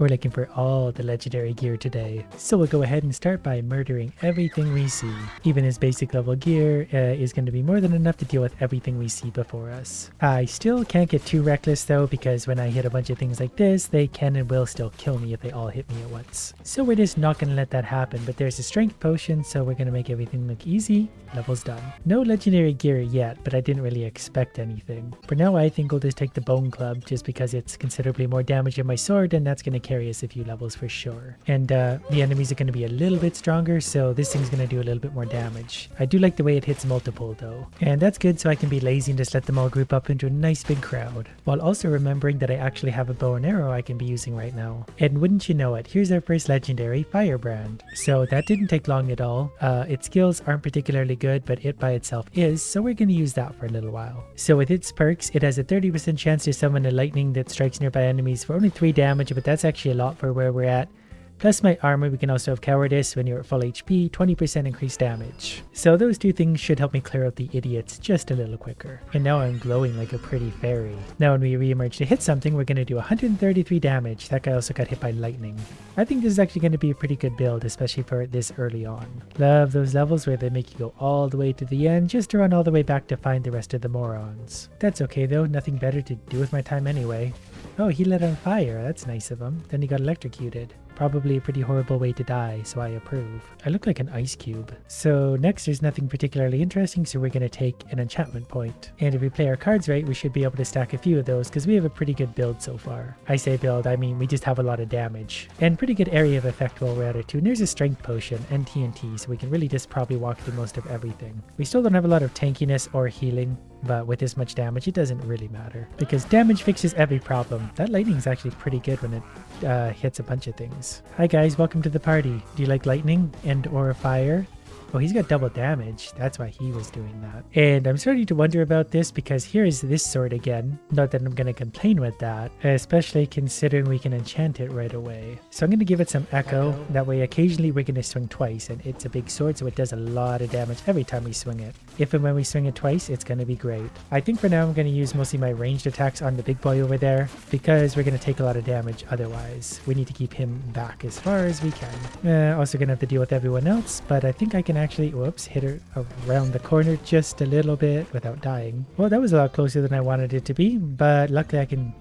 We're looking for all the legendary gear today. So we'll go ahead and start by murdering everything we see. Even his basic level gear is going to be more than enough to deal with everything we see before us. I still can't get too reckless though, because when I hit a bunch of things like this, they can and will still kill me if they all hit me at once. So we're just not going to let that happen, but there's a strength potion, so we're going to make everything look easy. Level's done. No legendary gear yet, but I didn't really expect anything. For now, I think we'll just take the bone club just because it's considerably more damage than my sword, and that's going to carry us a few levels for sure. And the enemies are going to be a little bit stronger, so this thing's going to do a little bit more damage. I do like the way it hits multiple though, and that's good, so I can be lazy and just let them all group up into a nice big crowd, while also remembering that I actually have a bow and arrow I can be using right now. And wouldn't you know it, here's our first legendary Firebrand. So that didn't take long at all. Its skills aren't particularly good, but it by itself is, so we're going to use that for a little while. So with its perks, it has a 30% chance to summon a lightning that strikes nearby enemies for only 3 damage, but that's actually a lot for where we're at. Plus my armor, we can also have cowardice when you're at full HP, 20% increased damage. So those 2 things should help me clear out the idiots just a little quicker. And now I'm glowing like a pretty fairy. Now when we re-emerge to hit something, we're going to do 133 damage. That guy also got hit by lightning. I think this is actually going to be a pretty good build, especially for this early on. Love those levels where they make you go all the way to the end just to run all the way back to find the rest of the morons. That's okay though, nothing better to do with my time anyway. Oh, he lit on fire. That's nice of him. Then he got electrocuted. Probably a pretty horrible way to die, so I approve. I look like an ice cube. So next, there's nothing particularly interesting, so we're going to take an enchantment point. And if we play our cards right, we should be able to stack a few of those, because we have a pretty good build so far. I say build, I mean we just have a lot of damage. And pretty good area of effect while we're at it too. And there's a strength potion and TNT, so we can really just probably walk through most of everything. We still don't have a lot of tankiness or healing, but with this much damage, it doesn't really matter, because damage fixes every problem. That lightning is actually pretty good when it hits a bunch of things. Hi guys, welcome to the party. Do you like lightning and or fire? Oh, he's got double damage. That's why he was doing that. And I'm starting to wonder about this, because here is this sword again. Not that I'm going to complain with that, especially considering we can enchant it right away. So I'm going to give it some echo. That way occasionally we're going to swing twice, and it's a big sword, so it does a lot of damage every time we swing it. If and when we swing it twice, it's going to be great. I think for now I'm going to use mostly my ranged attacks on the big boy over there, because we're going to take a lot of damage otherwise. We need to keep him back as far as we can. Also going to have to deal with everyone else, but I think I can actually, whoops, hit her around the corner just a little bit without dying. Well, that was a lot closer than I wanted it to be, but luckily I can,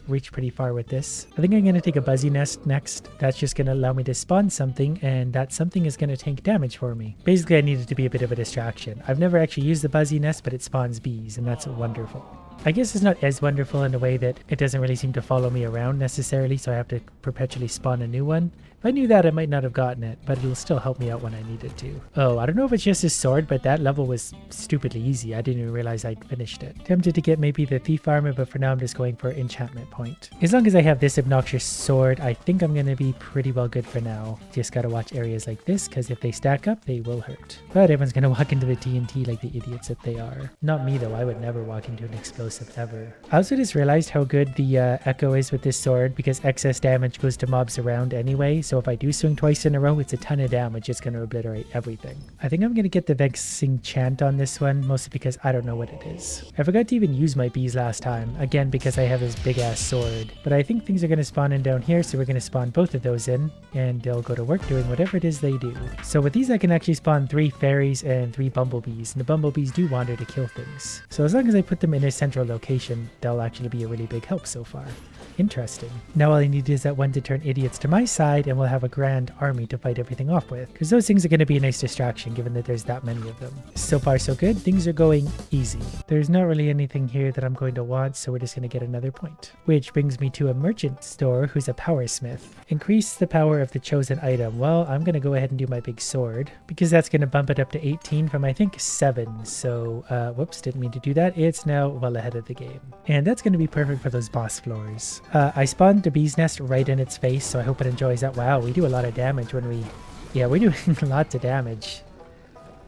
reach pretty far with this. I think I'm going to take a buzzy nest next. That's just going to allow me to spawn something, and that something is going to tank damage for me. Basically, I needed to be a bit of a distraction. I've never actually used the buzzy nest, but it spawns bees, and that's wonderful. I guess it's not as wonderful in a way that it doesn't really seem to follow me around necessarily, so I have to perpetually spawn a new one. If I knew that, I might not have gotten it, but it'll still help me out when I need it to. Oh, I don't know if it's just his sword, but that level was stupidly easy. I didn't even realize I'd finished it. Tempted to get maybe the thief armor, but for now I'm just going for enchantment point. As long as I have this obnoxious sword, I think I'm going to be pretty well good for now. Just gotta watch areas like this, because if they stack up, they will hurt. But everyone's going to walk into the TNT like the idiots that they are. Not me though, I would never walk into an explosive ever. I also just realized how good the echo is with this sword, because excess damage goes to mobs around anyway. So if I do swing twice in a row, it's a ton of damage. It's going to obliterate everything. I think I'm going to get the Vexing Chant on this one, mostly because I don't know what it is. I forgot to even use my bees last time, again because I have this big ass sword. But I think things are going to spawn in down here, so we're going to spawn both of those in, and they'll go to work doing whatever it is they do. So with these I can actually spawn 3 fairies and 3 bumblebees, and the bumblebees do wander to kill things. So as long as I put them in a central location, they'll actually be a really big help so far. Interesting. Now all I need is that one to turn idiots to my side, and we'll have a grand army to fight everything off with, because those things are going to be a nice distraction given that there's that many of them. So far so good, things are going easy. There's not really anything here that I'm going to want, so we're just going to get another point. Which brings me to a merchant store who's a power smith. Increase the power of the chosen item. Well, I'm going to go ahead and do my big sword, because that's going to bump it up to 18 from I think 7. So whoops, didn't mean to do that. It's now well ahead of the game, and that's going to be perfect for those boss floors. I spawned the bee's nest right in its face, so I hope it enjoys that. Wow, we do a lot of damage when we... Yeah, we're doing lots of damage.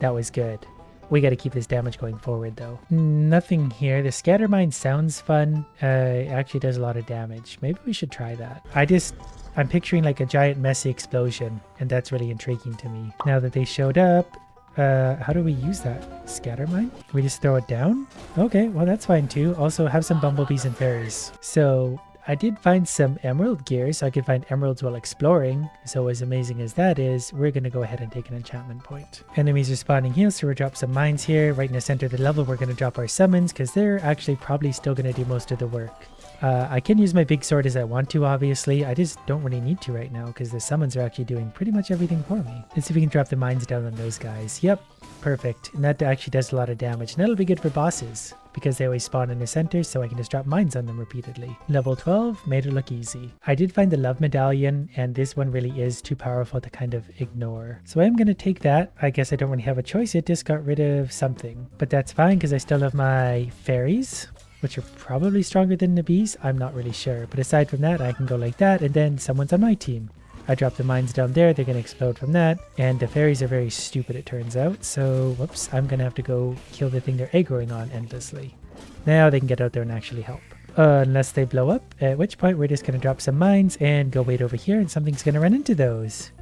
That was good. We got to keep this damage going forward, though. Nothing here. The scatter mine sounds fun. It actually does a lot of damage. Maybe we should try that. I'm picturing like a giant messy explosion, and that's really intriguing to me. Now that they showed up, how do we use that? Scatter mine? We just throw it down? Okay, well that's fine too. Also have some bumblebees and fairies. So I did find some emerald gear, so I could find emeralds while exploring. So as amazing as that is, we're going to go ahead and take an enchantment point. Enemies are spawning here, so we'll drop some mines here. Right in the center of the level, we're going to drop our summons because they're actually probably still going to do most of the work. I can use my big sword as I want to, obviously. I just don't really need to right now because the summons are actually doing pretty much everything for me. Let's see if we can drop the mines down on those guys. Yep, perfect. And that actually does a lot of damage. And that'll be good for bosses because they always spawn in the center, so I can just drop mines on them repeatedly. Level 12 made it look easy. I did find the love medallion, and this one really is too powerful to kind of ignore. So I'm going to take that. I guess I don't really have a choice. It just got rid of something. But that's fine because I still have my fairies, which are probably stronger than the bees. I'm not really sure. But aside from that, I can go like that, and then someone's on my team. I drop the mines down there, they're going to explode from that. And the fairies are very stupid, it turns out. So, whoops, I'm going to have to go kill the thing they're aggroing on endlessly. Now they can get out there and actually help. Unless they blow up, at which point we're just going to drop some mines and go wait over here, and something's going to run into those.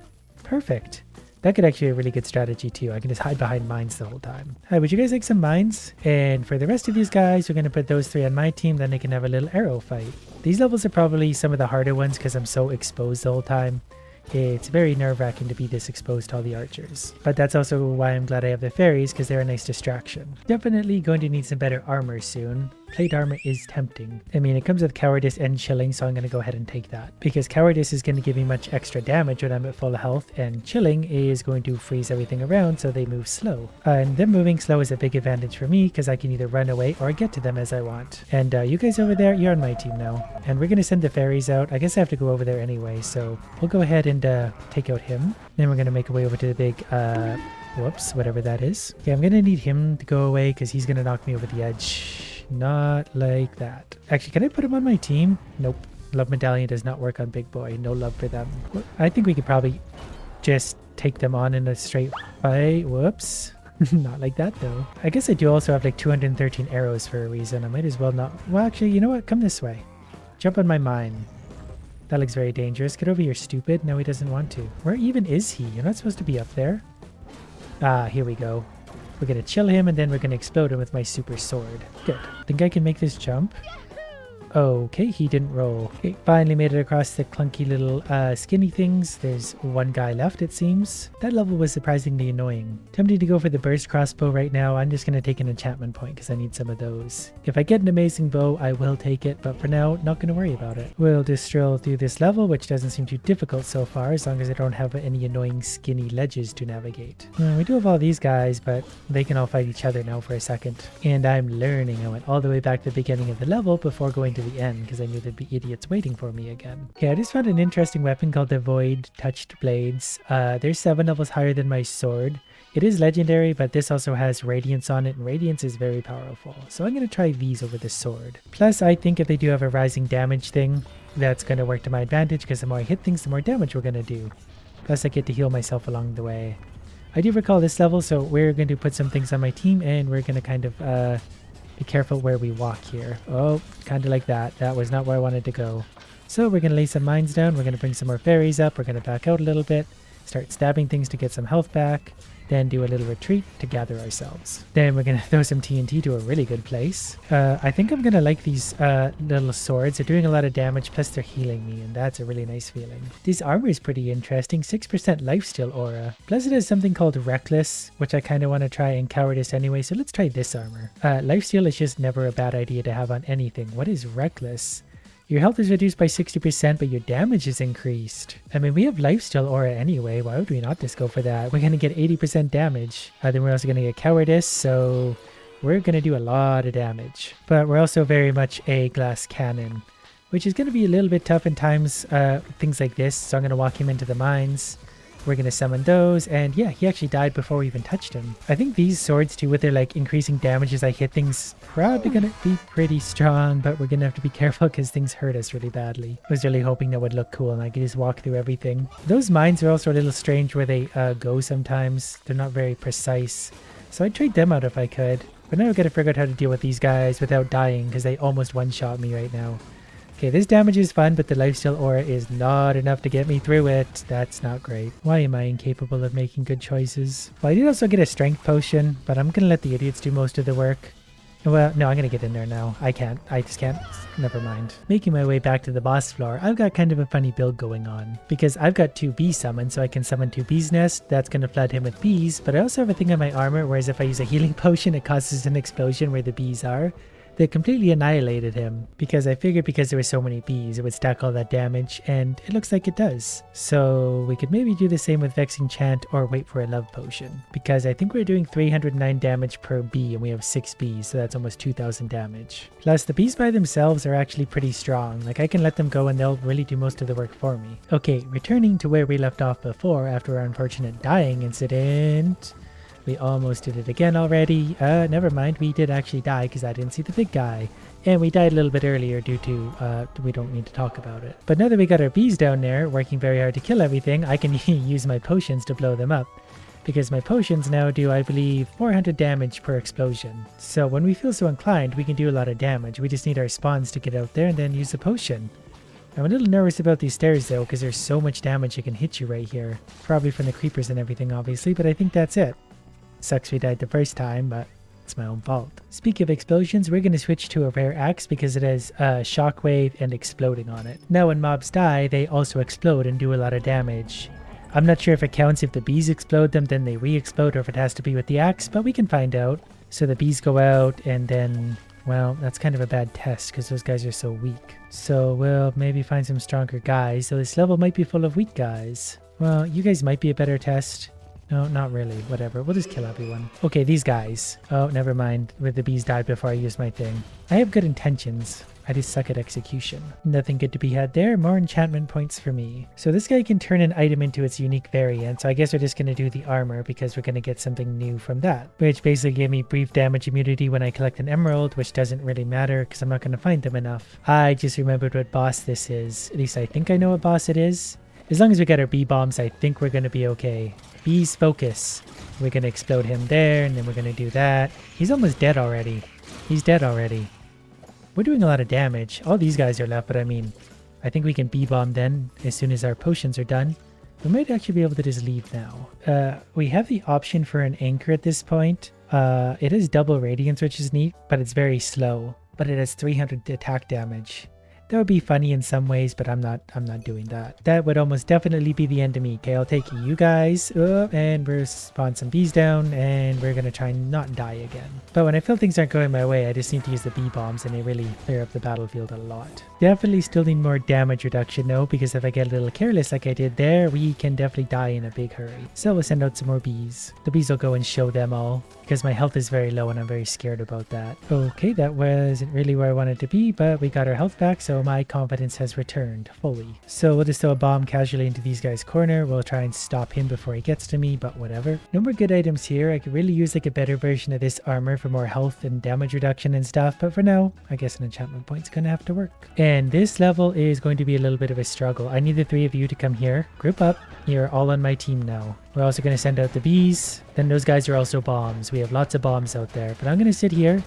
Perfect. That could actually be a really good strategy too. I can just hide behind mines the whole time. Hi, would you guys like some mines? And for the rest of these guys, we're going to put those 3 on my team, then they can have a little arrow fight. These levels are probably some of the harder ones because I'm so exposed the whole time. It's very nerve-wracking to be this exposed to all the archers. But that's also why I'm glad I have the fairies, because they're a nice distraction. Definitely going to need some better armor soon. Plate armor is tempting. I mean, it comes with cowardice and chilling, so I'm going to go ahead and take that. Because cowardice is going to give me much extra damage when I'm at full health, and chilling is going to freeze everything around so they move slow. And them moving slow is a big advantage for me, because I can either run away or get to them as I want. And you guys over there, you're on my team now. And we're going to send the fairies out. I guess I have to go over there anyway, so we'll go ahead and take out him. Then we're going to make our way over to the big, whoops, whatever that is. Okay, I'm going to need him to go away because he's going to knock me over the edge. Not like that. Actually, can I put him on my team? Nope. Love medallion does not work on big boy. No love for them. I think we could probably just take them on in a straight fight. Whoops. Not like that though. I guess I do also have like 213 arrows for a reason. I might as well not. Well, actually, you know what? Come this way. Jump on my mine. That looks very dangerous. Get over here, stupid. No, he doesn't want to. Where even is he? You're not supposed to be up there. Ah, here we go. We're going to chill him, and then we're going to explode him with my super sword. Good. Think I can make this jump? Okay, he didn't roll. Okay, finally made it across the clunky little skinny things. There's one guy left, it seems. That level was surprisingly annoying. Tempted to go for the burst crossbow right now. I'm just going to take an enchantment point because I need some of those. If I get an amazing bow, I will take it, but for now, not going to worry about it. We'll just stroll through this level, which doesn't seem too difficult so far, as long as I don't have any annoying skinny ledges to navigate. We do have all these guys, but they can all fight each other now for a second. And I'm learning. I went all the way back to the beginning of the level before going to the end because I knew there'd be idiots waiting for me again. Okay, I just found an interesting weapon called the Void Touched Blades. They're 7 levels higher than my sword. It is legendary, but this also has Radiance on it, and Radiance is very powerful. So I'm going to try these over the sword. Plus, I think if they do have a rising damage thing, that's going to work to my advantage because the more I hit things, the more damage we're going to do. Plus, I get to heal myself along the way. I do recall this level, so we're going to put some things on my team, and we're going to kind of be careful where we walk here. Oh, kind of like that. That was not where I wanted to go. So we're going to lay some mines down. We're going to bring some more fairies up. We're going to back out a little bit. Start stabbing things to get some health back. Then do a little retreat to gather ourselves. Then we're going to throw some TNT to a really good place. I think I'm going to like these little swords. They're doing a lot of damage, plus they're healing me, and that's a really nice feeling. This armor is pretty interesting. 6% lifesteal aura. Plus it has something called Reckless, which I kind of want to try, and Cowardice anyway, so let's try this armor. Lifesteal is just never a bad idea to have on anything. What is Reckless? Your health is reduced by 60%, but your damage is increased. I mean, we have lifesteal aura anyway. Why would we not just go for that? We're going to get 80% damage. Then we're also going to get cowardice, so we're going to do a lot of damage. But we're also very much a glass cannon, which is going to be a little bit tough in times, things like this. So I'm going to walk him into the mines. We're going to summon those, and yeah, he actually died before we even touched him. I think these swords too, with their like increasing damage as I hit things, probably going to be pretty strong, but we're going to have to be careful because things hurt us really badly. I was really hoping that would look cool and I could just walk through everything. Those mines are also a little strange where they go sometimes. They're not very precise, so I'd trade them out if I could. But now I've got to figure out how to deal with these guys without dying because they almost one-shot me right now. Okay, this damage is fun, but the lifesteal aura is not enough to get me through it. That's not great. Why am I incapable of making good choices? Well, I did also get a strength potion, but I'm going to let the idiots do most of the work. Well, no, I'm gonna get in there now. I can't. I just can't. Never mind. Making my way back to the boss floor, I've got kind of a funny build going on. Because I've got 2 bees summoned, so I can summon 2 bees nest. That's gonna flood him with bees. But I also have a thing on my armor, whereas if I use a healing potion, it causes an explosion where the bees are. They completely annihilated him because I figured because there were so many bees it would stack all that damage, and it looks like it does. So we could maybe do the same with Vexing Chant or wait for a love potion, because I think we're doing 309 damage per bee and we have 6 bees, so that's almost 2000 damage. Plus the bees by themselves are actually pretty strong. Like I can let them go and they'll really do most of the work for me. Okay, returning to where we left off before after our unfortunate dying incident. We almost did it again already. Never mind. We did actually die because I didn't see the big guy. And we died a little bit earlier due to, we don't need to talk about it. But now that we got our bees down there working very hard to kill everything, I can use my potions to blow them up. Because my potions now do, I believe, 400 damage per explosion. So when we feel so inclined, we can do a lot of damage. We just need our spawns to get out there and then use the potion. I'm a little nervous about these stairs though, because there's so much damage it can hit you right here. Probably from the creepers and everything, obviously, but I think that's it. Sucks we died the first time, but it's my own fault. Speaking of explosions, we're going to switch to a rare axe because it has shockwave and exploding on it. Now when mobs die, they also explode and do a lot of damage. I'm not sure if it counts if the bees explode them, then they re-explode, or if it has to be with the axe, but we can find out. So the bees go out and then, well, that's kind of a bad test because those guys are so weak. So we'll maybe find some stronger guys. So this level might be full of weak guys. Well, you guys might be a better test. No, not really. Whatever. We'll just kill everyone. Okay, these guys. Oh, never mind. With the bees died before I used my thing. I have good intentions. I just suck at execution. Nothing good to be had there. More enchantment points for me. So this guy can turn an item into its unique variant. So I guess we're just going to do the armor because we're going to get something new from that. Which basically gave me brief damage immunity when I collect an emerald, which doesn't really matter because I'm not going to find them enough. I just remembered what boss this is. At least I think I know what boss it is. As long as we get our bee bombs, I think we're going to be okay. Bees focus. We're going to explode him there, and then we're going to do that. He's almost dead already. He's dead already. We're doing a lot of damage. All these guys are left, but I mean, I think we can bee bomb then as soon as our potions are done. We might actually be able to just leave now. We have the option for an anchor at this point. It is double radiance, which is neat, but it's very slow. But it has 300 attack damage. That would be funny in some ways, but I'm not doing that. That would almost definitely be the end of me. Okay, I'll take you guys and we'll spawn some bees down and we're gonna try and not die again. But when I feel things aren't going my way, I just need to use the bee bombs and they really clear up the battlefield a lot. Definitely still need more damage reduction though, because if I get a little careless like I did there, we can definitely die in a big hurry. So we'll send out some more bees. The bees will go and show them all because my health is very low and I'm very scared about that. Okay, that wasn't really where I wanted to be, but we got our health back, so my confidence has returned fully. So we'll just throw a bomb casually into these guys' corner. We'll try and stop him before he gets to me, but whatever. No more good items here. I could really use like a better version of this armor for more health and damage reduction and stuff, but for now, I guess an enchantment point's gonna have to work. And this level is going to be a little bit of a struggle. I need the 3 of you to come here. Group up. You're all on my team now. We're also going to send out the bees. Then those guys are also bombs. We have lots of bombs out there, but I'm going to sit here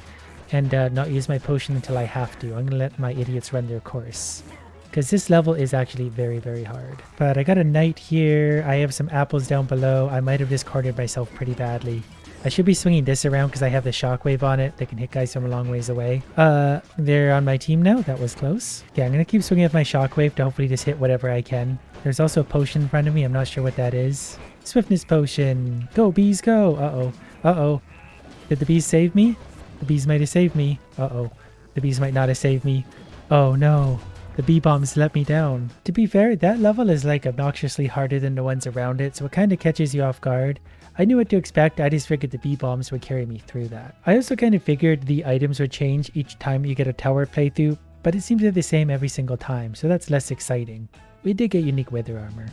and not use my potion until I have to. I'm going to let my idiots run their course because this level is actually very, very hard. But I got a knight here. I have some apples down below. I might have just cornered myself pretty badly. I should be swinging this around because I have the shockwave on it. They can hit guys from a long ways away. They're on my team now. That was close. Yeah, I'm going to keep swinging with my shockwave to hopefully just hit whatever I can. There's also a potion in front of me. I'm not sure what that is. Swiftness potion. Go, bees, go. Uh-oh. Uh-oh. Did the bees save me? The bees might have saved me. Uh-oh. The bees might not have saved me. Oh, no. The bee bombs let me down. To be fair, that level is like obnoxiously harder than the ones around it, so it kind of catches you off guard. I knew what to expect. I just figured the bee bombs would carry me through that. I also kind of figured the items would change each time you get a tower playthrough, but it seems they're the same every single time, so that's less exciting. We did get unique weather armor.